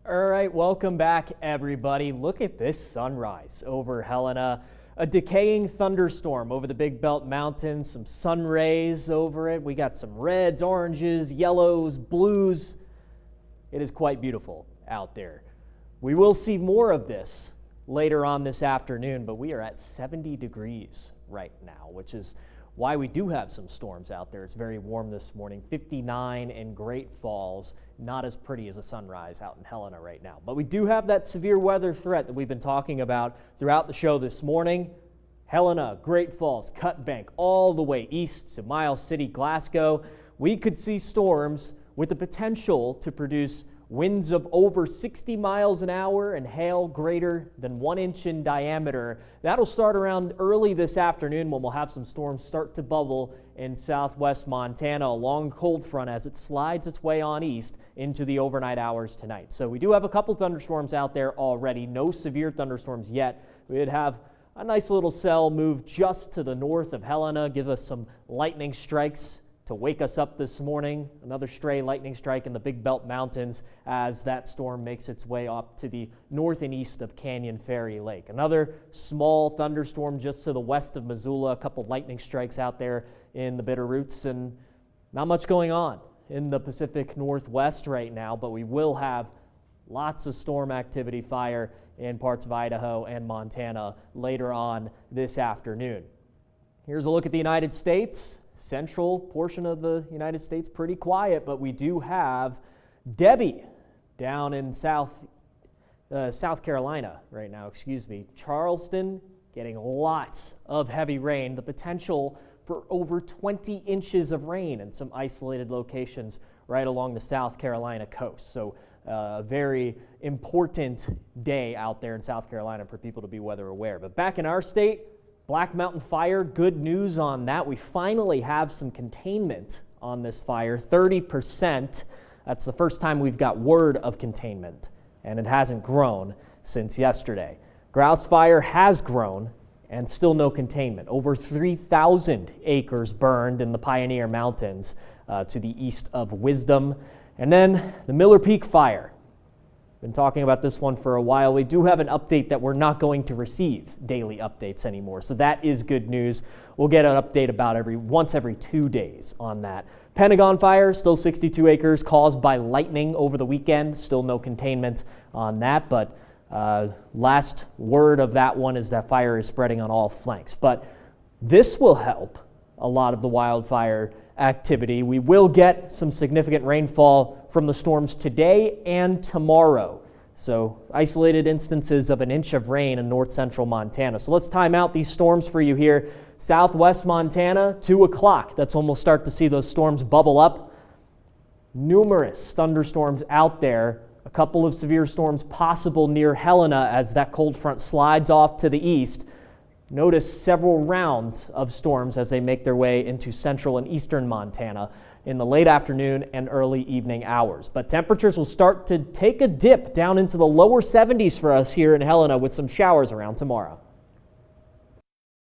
All right, welcome back, everybody. Look at this sunrise over Helena. A decaying thunderstorm over the Big Belt Mountains, some sun rays over it. We got some reds, oranges, yellows, blues. It is quite beautiful out there. We will see more of this later on this afternoon, but we are at 70 degrees right now, which is why we do have some storms out there. It's very warm this morning, 59 in Great Falls. Not as pretty as a sunrise out in Helena right now. But we do have that severe weather threat that we've been talking about throughout the show this morning. Helena, Great Falls, Cut Bank, all the way east to Miles City, Glasgow. We could see storms with the potential to produce winds of over 60 miles an hour and hail greater than 1 inch in diameter. That'll start around early this afternoon when we'll have some storms start to bubble in southwest Montana along cold front as it slides its way on east into the overnight hours tonight. So we do have a couple thunderstorms out there already. No severe thunderstorms yet. We'd have a nice little cell move just to the north of Helena, give us some lightning strikes to wake us up this morning. Another stray lightning strike in the Big Belt Mountains as that storm makes its way up to the north and east of Canyon Ferry Lake. Another small thunderstorm just to the west of Missoula. A couple lightning strikes out there in the Bitterroots, and not much going on in the Pacific Northwest right now, but we will have lots of storm activity, fire in parts of Idaho and Montana later on this afternoon. Here's a look at the United States. Central portion of the United States pretty quiet, but we do have Debbie down in South Carolina right now, Charleston getting lots of heavy rain, the potential for over 20 inches of rain in some isolated locations right along the South Carolina coast. So a very important day out there in South Carolina for people to be weather aware. But back in our state, Black Mountain Fire, good news on that. We finally have some containment on this fire, 30%. That's the first time we've got word of containment, and it hasn't grown since yesterday. Grouse fire has grown and still no containment. Over 3,000 acres burned in the Pioneer Mountains to the east of Wisdom. And then the Miller Peak fire. Been talking about this one for a while. We do have an update that we're not going to receive daily updates anymore, so that is good news. We'll get an update about once every 2 days on that. Pentagon fire, still 62 acres, caused by lightning over the weekend. Still no containment on that, but last word of that one is that fire is spreading on all flanks. But this will help a lot of the wildfire activity. We will get some significant rainfall from the storms today and tomorrow. So isolated instances of 1 inch of rain in north central Montana. So let's time out these storms for you here. Southwest Montana, 2 o'clock. That's when we'll start to see those storms bubble up. Numerous thunderstorms out there. A couple of severe storms possible near Helena as that cold front slides off to the east. Notice several rounds of storms as they make their way into central and eastern Montana in the late afternoon and early evening hours. But temperatures will start to take a dip down into the lower 70s for us here in Helena with some showers around tomorrow.